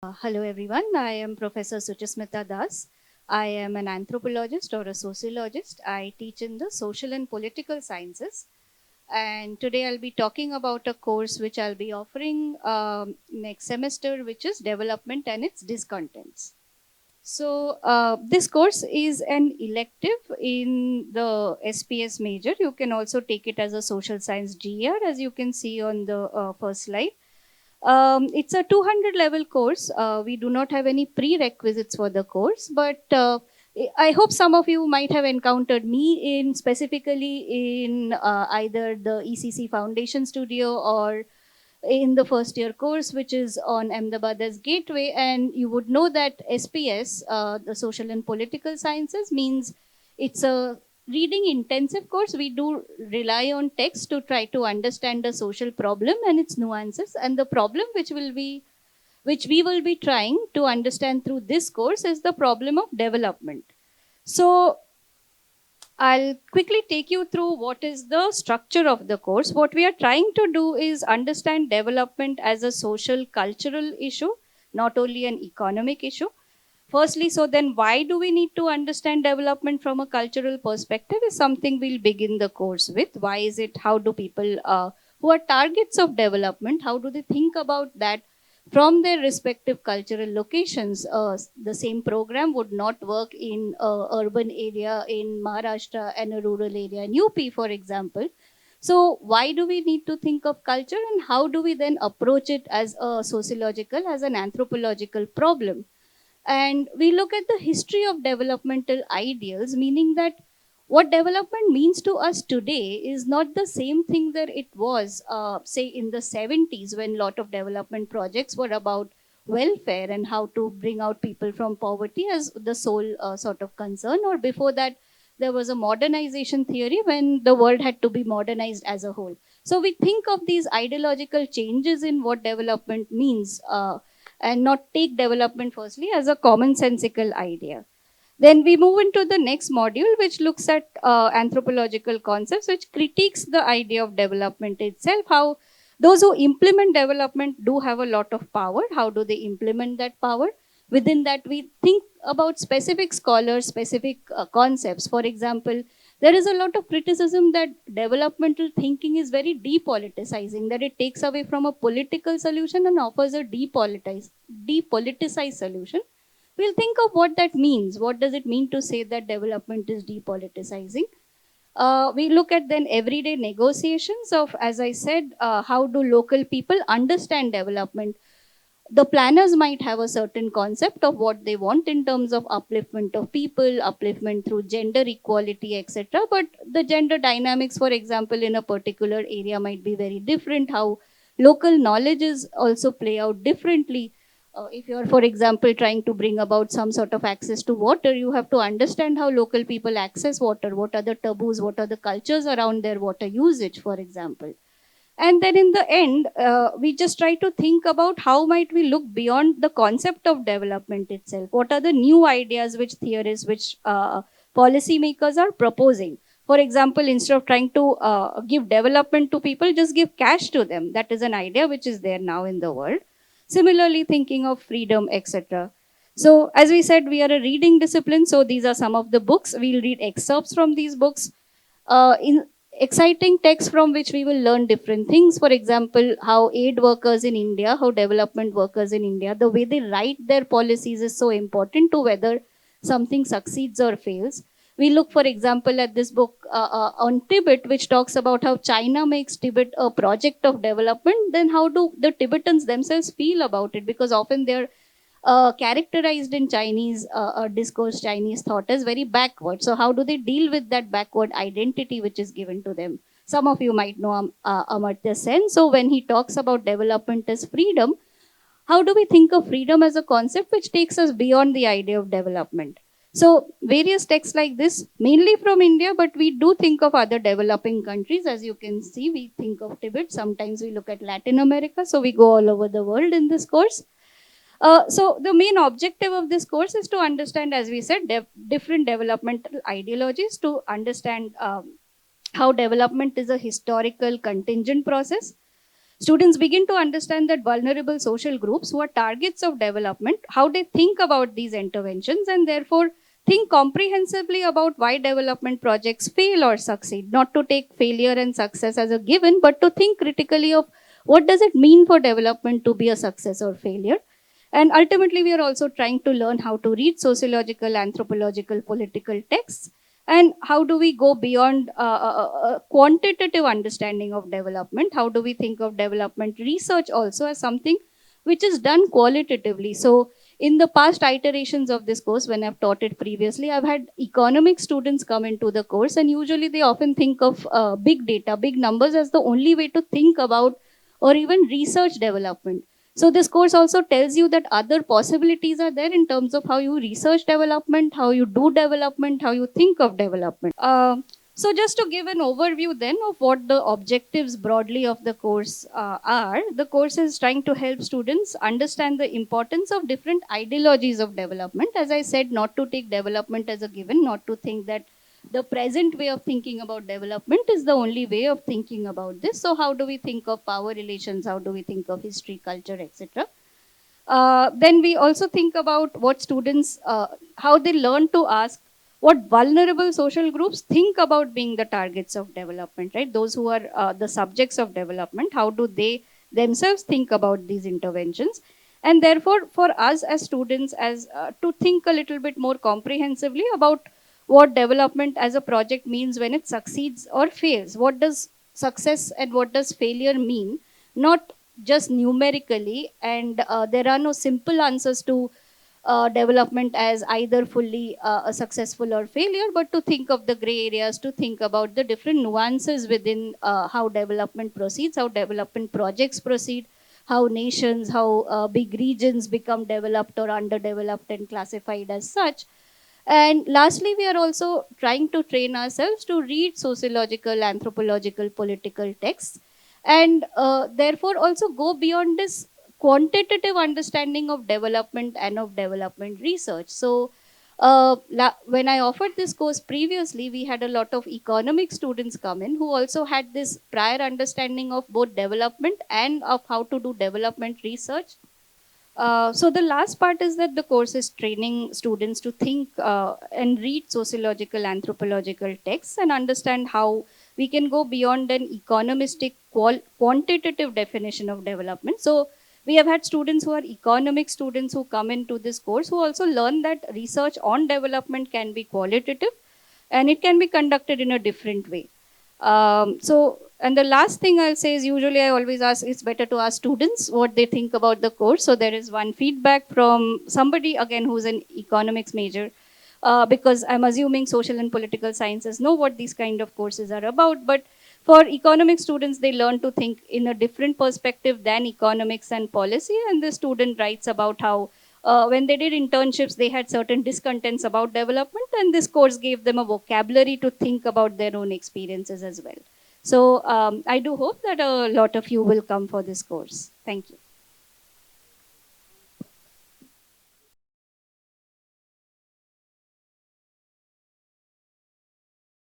Hello everyone, I am Professor Suchismita Das. I am an anthropologist or a sociologist. I teach in the social and political sciences. And today I'll be talking about a course which I'll be offering next semester, which is Development and its Discontents. So this course is an elective in the SPS major. You can also take it as a social science GR, as you can see on the first slide. It's a 200 level course. We do not have any prerequisites for the course, but I hope some of you might have encountered me in specifically in either the ECC Foundation Studio or in the first year course, which is on Ahmedabad's Gateway. And you would know that SPS, the Social and Political Sciences, means it's a reading intensive course. We do rely on text to try to understand the social problem and its nuances. And the problem which we will be trying to understand through this course is the problem of development. So I'll quickly take you through what is the structure of the course. What we are trying to do is understand development as a social cultural issue, not only an economic issue. Firstly, so then why do we need to understand development from a cultural perspective is something we'll begin the course with. Why is it? How do people who are targets of development, how do they think about that from their respective cultural locations? The same program would not work in urban area in Maharashtra and a rural area in UP, for example. So why do we need to think of culture, and how do we then approach it as a sociological, as an anthropological problem? And we look at the history of developmental ideals, meaning that what development means to us today is not the same thing that it was, say, in the 70s, when a lot of development projects were about welfare and how to bring out people from poverty as the sole sort of concern. Or before that, there was a modernization theory when the world had to be modernized as a whole. So we think of these ideological changes in what development means. And not take development firstly as a commonsensical idea. Then we move into the next module, which looks at anthropological concepts, which critiques the idea of development itself, how those who implement development do have a lot of power. How do they implement that power? Within that, we think about specific scholars, specific concepts. For example, there is a lot of criticism that developmental thinking is very depoliticizing, that it takes away from a political solution and offers a depoliticized solution. We'll think of what that means. What does it mean to say that development is depoliticizing? We look at then everyday negotiations of, as I said, how do local people understand development? The planners might have a certain concept of what they want in terms of upliftment of people, upliftment through gender equality, etc. But the gender dynamics, for example, in a particular area might be very different. How local knowledges also play out differently. If you're, for example, trying to bring about some sort of access to water, you have to understand how local people access water. What are the taboos? What are the cultures around their water usage, for example? And then in the end, we just try to think about how might we look beyond the concept of development itself. What are the new ideas which theorists, which policymakers are proposing? For example, instead of trying to give development to people, just give cash to them. That is an idea which is there now in the world. Similarly, thinking of freedom, etc. So, as we said, we are a reading discipline. So, these are some of the books. We'll read excerpts from these books. In exciting texts from which we will learn different things. For example, how aid workers in India, how development workers in India, the way they write their policies is so important to whether something succeeds or fails. We look, for example, at this book on Tibet, which talks about how China makes Tibet a project of development. Then, how do the Tibetans themselves feel about it? Because often they're characterized in Chinese discourse, Chinese thought as very backward. So, how do they deal with that backward identity which is given to them? Some of you might know Amartya Sen. So, when he talks about development as freedom, how do we think of freedom as a concept which takes us beyond the idea of development? So, various texts like this, mainly from India, but we do think of other developing countries. As you can see, we think of Tibet. Sometimes we look at Latin America. So, we go all over the world in this course. So the main objective of this course is to understand, as we said, different developmental ideologies, to understand how development is a historical contingent process. students begin to understand that vulnerable social groups who are targets of development, how they think about these interventions, and therefore think comprehensively about why development projects fail or succeed, not to take failure and success as a given, but to think critically of what does it mean for development to be a success or failure. And ultimately, we are also trying to learn how to read sociological, anthropological, political texts, and how do we go beyond quantitative understanding of development. How do we think of development research also as something which is done qualitatively. So in the past iterations of this course, when I've taught it previously, I've had economic students come into the course, and usually they often think of big data, big numbers as the only way to think about or even research development. So this course also tells you that other possibilities are there in terms of how you research development, how you do development, how you think of development. So just to give an overview then of what the objectives broadly of the course are, the course is trying to help students understand the importance of different ideologies of development. As I said, not to take development as a given, not to think that the present way of thinking about development is the only way of thinking about this. So how do we think of power relations? How do we think of history, culture, etc.? Then we also think about what students, how they learn to ask what vulnerable social groups think about being the targets of development, right? Those who are the subjects of development, how do they themselves think about these interventions? And therefore, for us as students, as to think a little bit more comprehensively about what development as a project means when it succeeds or fails. What does success and what does failure mean? Not just numerically, and there are no simple answers to development as either fully a successful or failure, but to think of the gray areas, to think about the different nuances within how development proceeds, how development projects proceed, how nations, how big regions become developed or underdeveloped and classified as such. And lastly, we are also trying to train ourselves to read sociological, anthropological, political texts, and therefore also go beyond this quantitative understanding of development and of development research. So, when I offered this course previously, we had a lot of economic students come in who also had this prior understanding of both development and of how to do development research. So the last part is that the course is training students to think and read sociological, anthropological texts and understand how we can go beyond an economistic quantitative definition of development. So we have had students who are economic students who come into this course who also learn that research on development can be qualitative and it can be conducted in a different way. And the last thing I'll say is usually I always ask, it's better to ask students what they think about the course. So there is one feedback from somebody, again, who's an economics major, because I'm assuming social and political sciences know what these kind of courses are about. But for economic students, they learn to think in a different perspective than economics and policy. And the student writes about how when they did internships, they had certain discontents about development, and this course gave them a vocabulary to think about their own experiences as well. So I do hope that a lot of you will come for this course. Thank you.